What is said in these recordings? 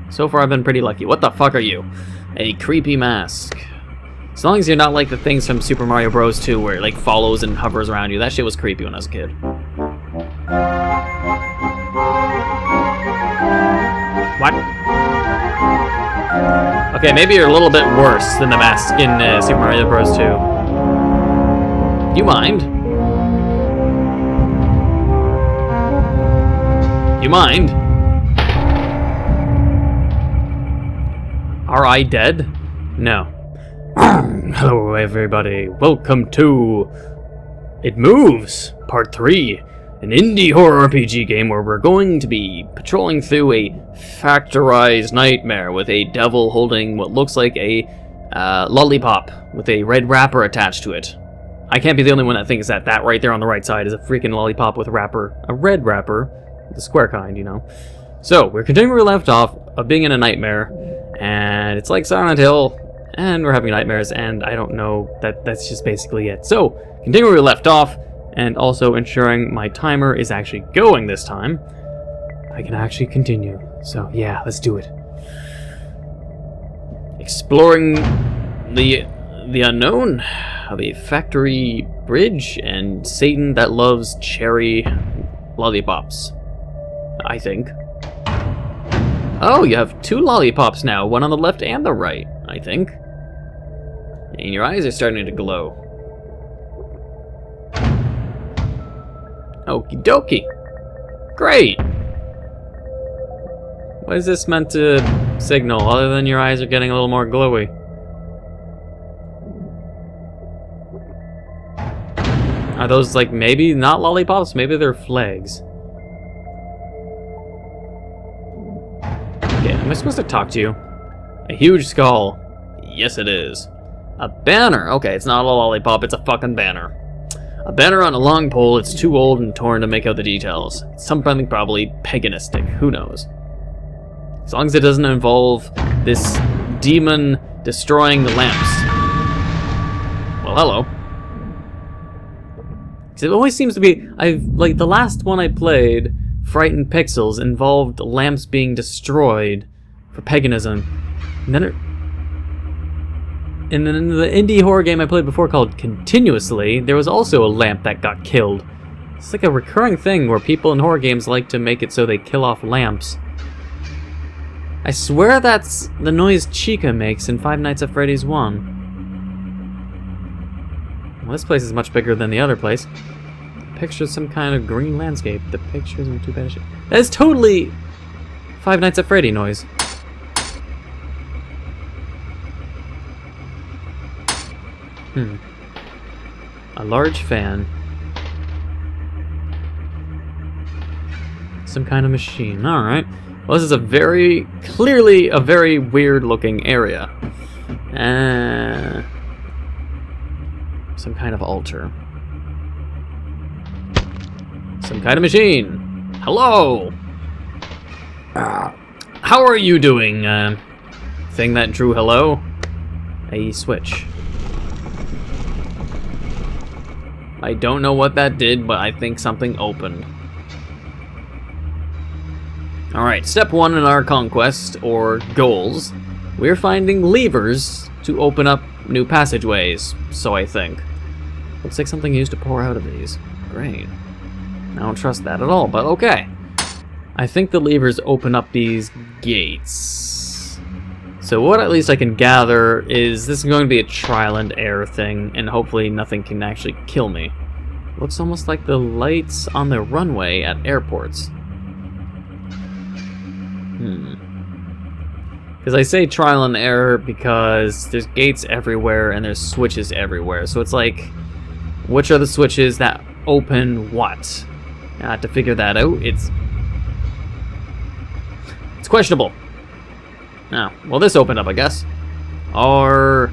So far I've been pretty lucky. What the fuck are you? A creepy mask. As long as you're not like the things from Super Mario Bros. 2 where it like follows and hovers around you. That shit was creepy when I was a kid. What? Okay, maybe you're a little bit worse than the mask in Super Mario Bros. 2. You mind? You mind? Are I dead? No. Hello everybody, welcome to It Moves, Part 3, an indie horror RPG game where we're going to be patrolling through a factorized nightmare with a devil holding what looks like a lollipop with a red wrapper attached to it. I can't be the only one that thinks that right there on the right side is a freaking lollipop with a wrapper, a red wrapper, the square kind, you know. So, we're continuing where we left off of being in a nightmare, and it's like Silent Hill, and we're having nightmares, and I don't know, that's just basically it. So, continuing where we left off, and also ensuring my timer is actually going this time, I can actually continue. So, yeah, let's do it. Exploring the unknown of a factory bridge and Satan that loves cherry lollipops, I think. Oh, you have 2 lollipops now, one on the left and the right, I think. And your eyes are starting to glow. Okie dokie. Great! What is this meant to signal, other than your eyes are getting a little more glowy? Are those, like, maybe not lollipops? Maybe they're flags. Okay, am I supposed to talk to you? A huge skull. Yes, it is. A banner. Okay, it's not a lollipop, it's a fucking banner. A banner on a long pole, it's too old and torn to make out the details. It's something probably paganistic, who knows. As long as it doesn't involve this demon destroying the lamps. Well, hello. It always seems to be, like the last one I played, Frightened Pixels, involved lamps being destroyed for paganism. And then in the indie horror game I played before called Continuously, there was also a lamp that got killed. It's like a recurring thing where people in horror games like to make it so they kill off lamps. I swear that's the noise Chica makes in Five Nights at Freddy's 1. Well, this place is much bigger than the other place. The picture's some kind of green landscape. The picture isn't too bad. That is totally Five Nights at Freddy noise. A large fan. Some kind of machine. Alright. Well, this is clearly a very weird looking area. Some kind of altar. Some kind of machine. Hello! How are you doing, thing that drew hello? A switch. I don't know what that did, but I think something opened. Alright, step 1 in our conquest, or goals. We're finding levers to open up new passageways, so I think. Looks like something used to pour out of these. Great. I don't trust that at all, but okay. I think the levers open up these gates. So what at least I can gather is this is going to be a trial and error thing, and hopefully nothing can actually kill me. Looks almost like the lights on the runway at airports. Because I say trial and error because there's gates everywhere and there's switches everywhere. So it's like, which are the switches that open what? To figure that out, it's questionable. Oh, well, this opened up, I guess. What?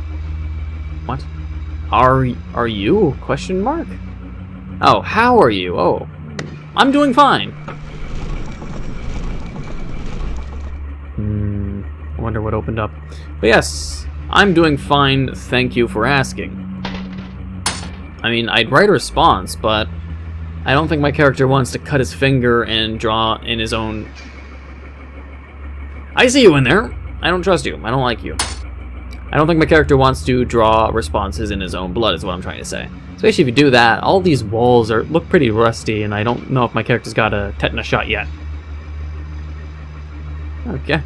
Are you? Question mark? Oh, how are you? Oh, I'm doing fine. I wonder what opened up. But yes, I'm doing fine, thank you for asking. I mean, I'd write a response, but I don't think my character wants to cut his finger and draw in his own... I see you in there. I don't trust you. I don't like you. I don't think my character wants to draw responses in his own blood, is what I'm trying to say. Especially if you do that, all these walls look pretty rusty, and I don't know if my character's got a tetanus shot yet. Okay.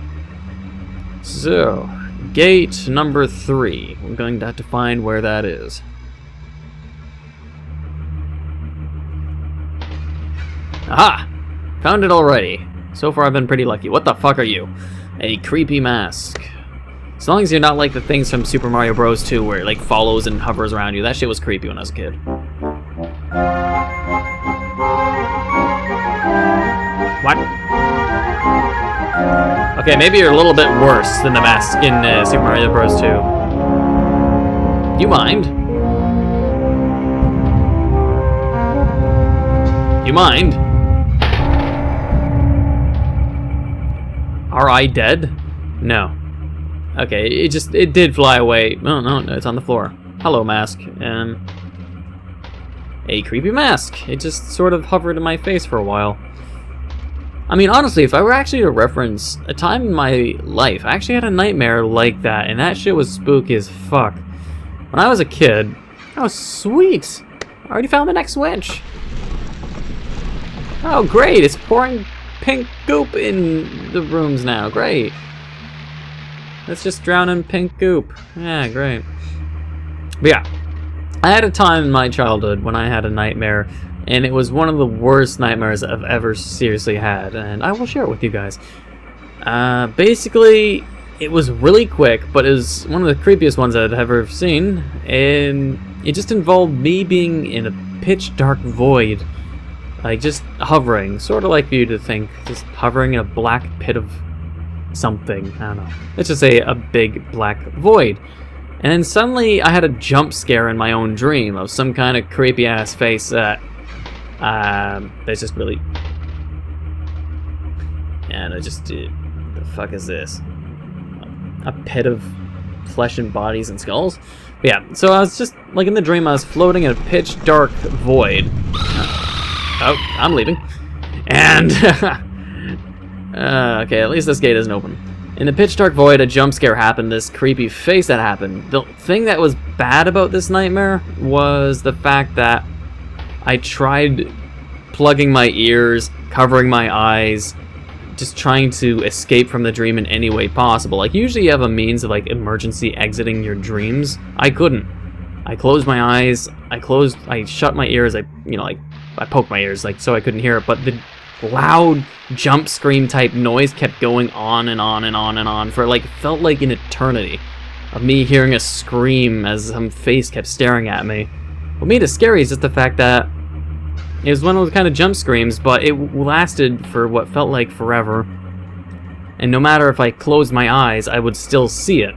So, gate number 3. We're going to have to find where that is. Aha! Found it already. So far I've been pretty lucky. What the fuck are you? A creepy mask. As long as you're not like the things from Super Mario Bros. 2 where it like follows and hovers around you. That shit was creepy when I was a kid. What? Okay, maybe you're a little bit worse than the mask in Super Mario Bros. 2. You mind? You mind? Are I dead? No. Okay, it did fly away. Oh, no, it's on the floor. Hello, mask. A creepy mask. It just sort of hovered in my face for a while. I mean, honestly, if I were actually to reference a time in my life, I actually had a nightmare like that, and that shit was spooky as fuck. When I was a kid, oh, sweet. I already found the next switch. Oh, great, it's pouring pink goop in the rooms now. Great. Let's just drown in pink goop. Yeah, great. But yeah, I had a time in my childhood when I had a nightmare, and it was one of the worst nightmares I've ever seriously had, and I will share it with you guys. Basically, it was really quick, but it was one of the creepiest ones I'd ever seen, and it just involved me being in a pitch dark void, like just hovering, sort of like you to think, just hovering in a black pit of something. I don't know. Let's just say a big black void. And then suddenly I had a jump scare in my own dream of some kind of creepy ass face that that's just really, and I just the fuck is this? A pit of flesh and bodies and skulls? But yeah, so I was just like in the dream I was floating in a pitch dark void. Oh, I'm leaving. And okay, at least this gate isn't open. In the pitch dark void, a jump scare happened, this creepy face that happened. The thing that was bad about this nightmare was the fact that I tried plugging my ears, covering my eyes, just trying to escape from the dream in any way possible. Like, usually you have a means of, like, emergency exiting your dreams. I couldn't. I closed my eyes, I shut my ears, I poked my ears, like, so I couldn't hear it, but the loud jump scream type noise kept going on and on and on and on for like felt like an eternity of me hearing a scream as some face kept staring at me. What made it scary is just the fact that it was one of those kind of jump screams, but it lasted for what felt like forever, and no matter if I closed my eyes I would still see it.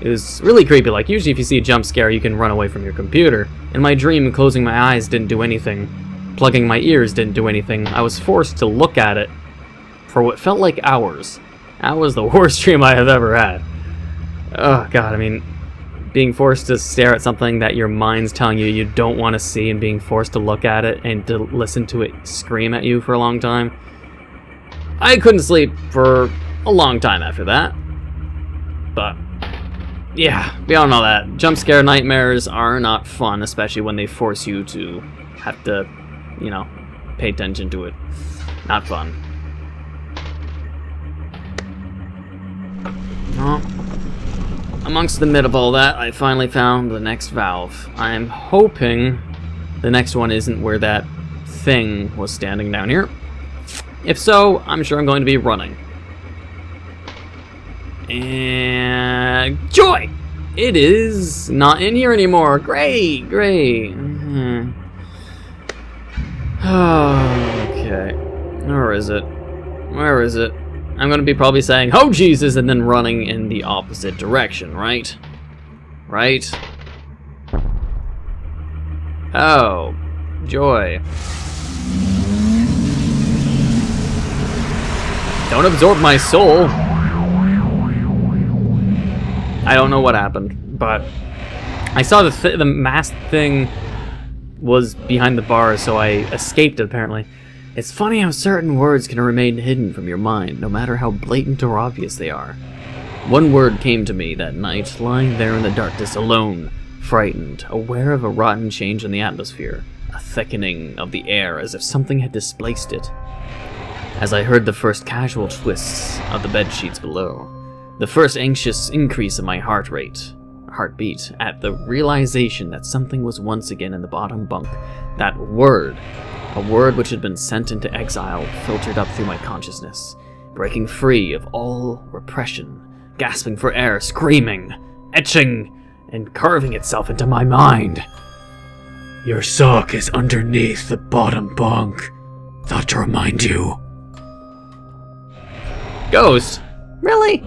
It was really creepy. Like, usually if you see a jump scare you can run away from your computer. In my dream, closing my eyes didn't do anything. Plugging my ears didn't do anything. I was forced to look at it for what felt like hours. That was the worst dream I have ever had. Oh god, I mean, being forced to stare at something that your mind's telling you you don't want to see, and being forced to look at it and to listen to it scream at you for a long time. I couldn't sleep for a long time after that. But yeah, beyond all that, jump scare nightmares are not fun, especially when they force you to have to, you know, pay attention to it. Not fun. Well, amongst the mid of all that, I finally found the next valve. I'm hoping the next one isn't where that thing was standing down here. If so, I'm sure I'm going to be running. And joy! It is not in here anymore. Great, great. Okay. Where is it? Where is it? I'm going to be probably saying, "Oh, Jesus," and then running in the opposite direction, right? Right? Oh. Joy. Don't absorb my soul. I don't know what happened, but I saw the masked thing was behind the bar, so I escaped it, apparently. It's funny how certain words can remain hidden from your mind, no matter how blatant or obvious they are. One word came to me that night, lying there in the darkness alone, frightened, aware of a rotten change in the atmosphere, a thickening of the air as if something had displaced it. As I heard the first casual twists of the bed sheets below, the first anxious increase of my heartbeat, at the realization that something was once again in the bottom bunk, that word, a word which had been sent into exile, filtered up through my consciousness, breaking free of all repression, gasping for air, screaming, etching, and carving itself into my mind. Your sock is underneath the bottom bunk. Thought to remind you. Ghost? Really?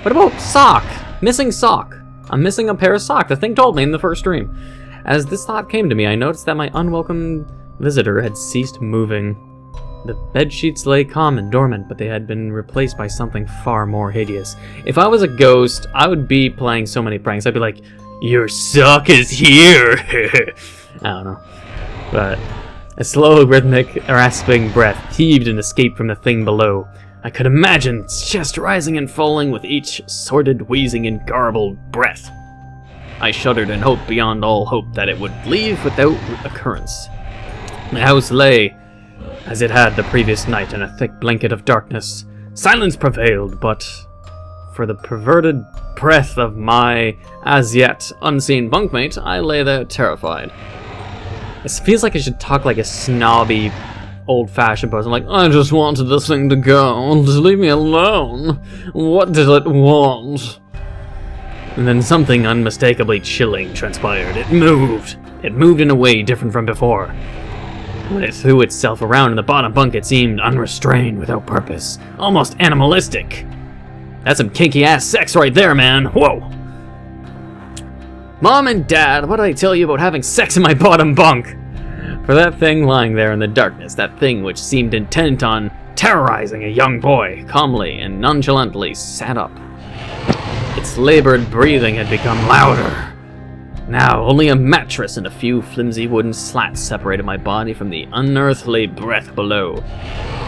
What about sock? Missing sock. I'm missing a pair of socks. The thing told me in the first stream. As this thought came to me, I noticed that my unwelcome visitor had ceased moving. The bedsheets lay calm and dormant, but they had been replaced by something far more hideous. If I was a ghost, I would be playing so many pranks. I'd be like, your sock is here! I don't know. But a slow, rhythmic, rasping breath heaved and escaped from the thing below. I could imagine its chest rising and falling with each sordid, wheezing, and garbled breath. I shuddered and hoped beyond all hope that it would leave without occurrence. The house lay as it had the previous night in a thick blanket of darkness. Silence prevailed, but for the perverted breath of my as yet unseen bunkmate, I lay there terrified. It feels like I should talk like a snobby, old-fashioned person, like, I just wanted this thing to go, just leave me alone. What did it want? And then something unmistakably chilling transpired. It moved. It moved in a way different from before. When it threw itself around in the bottom bunk, it seemed unrestrained, without purpose, almost animalistic. That's some kinky-ass sex right there, man. Whoa! Mom and Dad, what did I tell you about having sex in my bottom bunk? For that thing lying there in the darkness, that thing which seemed intent on terrorizing a young boy, calmly and nonchalantly sat up. Its labored breathing had become louder. Now, only a mattress and a few flimsy wooden slats separated my body from the unearthly breath below.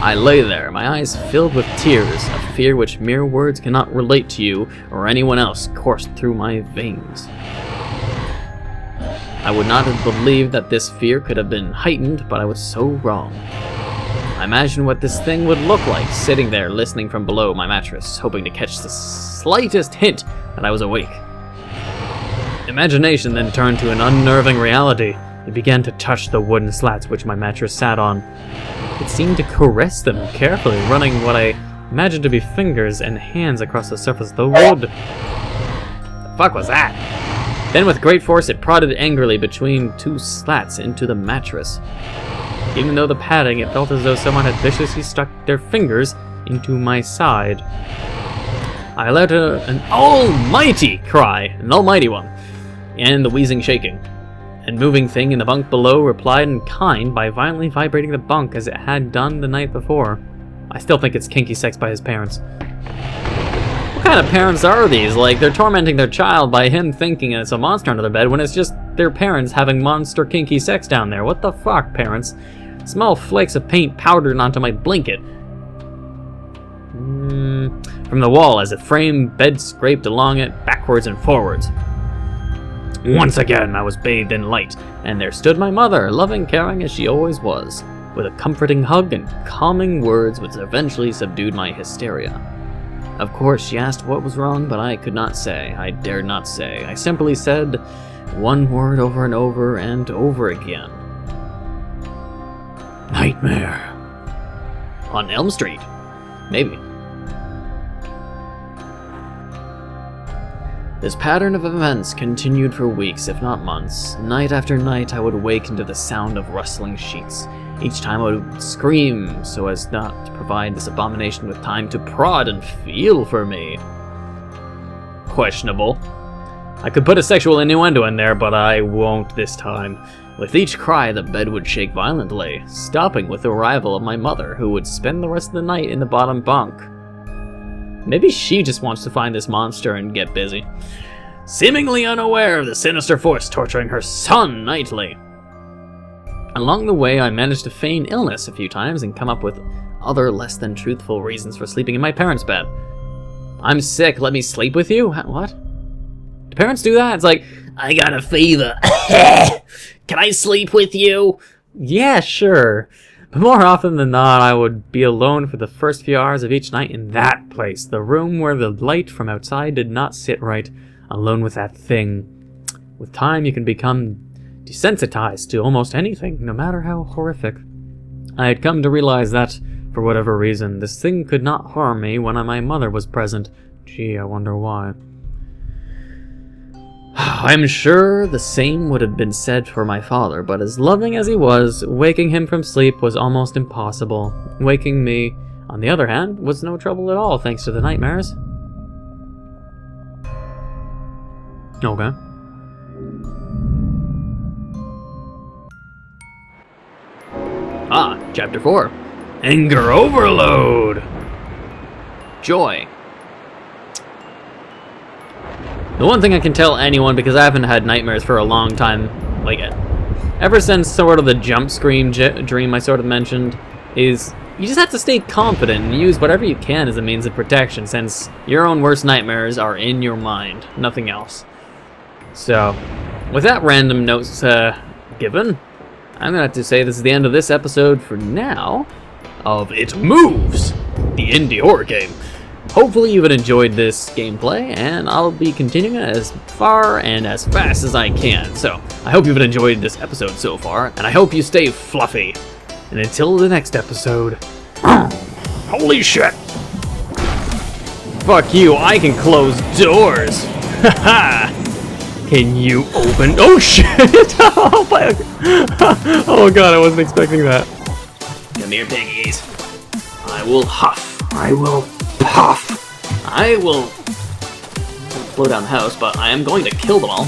I lay there, my eyes filled with tears, a fear which mere words cannot relate to you or anyone else coursed through my veins. I would not have believed that this fear could have been heightened, but I was so wrong. I imagined what this thing would look like, sitting there listening from below my mattress, hoping to catch the slightest hint that I was awake. Imagination then turned to an unnerving reality. It began to touch the wooden slats which my mattress sat on. It seemed to caress them carefully, running what I imagined to be fingers and hands across the surface of the wood. The fuck was that? Then with great force it prodded angrily between two slats into the mattress. Even though the padding, it felt as though someone had viciously stuck their fingers into my side. I let out an almighty cry, an almighty one, and the wheezing shaking. And moving thing in the bunk below replied in kind by violently vibrating the bunk as it had done the night before. I still think it's kinky sex by his parents. What kind of parents are these? Like, they're tormenting their child by him thinking it's a monster under their bed when it's just their parents having monster kinky sex down there. What the fuck, parents? Small flakes of paint powdered onto my blanket. From the wall as a framed bed scraped along it backwards and forwards. Once again, I was bathed in light, and there stood my mother, loving, caring as she always was, with a comforting hug and calming words which eventually subdued my hysteria. Of course, she asked what was wrong, but I could not say. I dared not say. I simply said one word over and over and over again. Nightmare. On Elm Street. Maybe. This pattern of events continued for weeks, if not months. Night after night, I would awaken to the sound of rustling sheets. Each time I would scream so as not to provide this abomination with time to prod and feel for me. Questionable. I could put a sexual innuendo in there, but I won't this time. With each cry, the bed would shake violently, stopping with the arrival of my mother, who would spend the rest of the night in the bottom bunk. Maybe she just wants to find this monster and get busy. Seemingly unaware of the sinister force torturing her son nightly. Along the way, I managed to feign illness a few times and come up with other less than truthful reasons for sleeping in my parents' bed. I'm sick, let me sleep with you? What? Do parents do that? It's like, I got a fever. Can I sleep with you? Yeah, sure. But more often than not, I would be alone for the first few hours of each night in that place, the room where the light from outside did not sit right, alone with that thing. With time, you can become desensitized to almost anything, no matter how horrific. I had come to realize that, for whatever reason, this thing could not harm me when my mother was present. Gee, I wonder why. I'm sure the same would have been said for my father, but as loving as he was, waking him from sleep was almost impossible. Waking me, on the other hand, was no trouble at all, thanks to the nightmares. Okay. Chapter 4. Anger Overload! Joy. The one thing I can tell anyone, because I haven't had nightmares for a long time, like, ever since sort of the jump scream dream I sort of mentioned, is you just have to stay confident and use whatever you can as a means of protection, since your own worst nightmares are in your mind, nothing else. So, with that random notes given, I'm gonna have to say this is the end of this episode for now of It Moves, the indie horror game. Hopefully you've enjoyed this gameplay, and I'll be continuing it as far and as fast as I can. So, I hope you've enjoyed this episode so far, and I hope you stay fluffy. And until the next episode... Holy shit! Fuck you, I can close doors! Haha! Can you open... Oh shit! Oh god, I wasn't expecting that. Come here, piggies. I will huff. I will puff. I will blow down the house, but I am going to kill them all.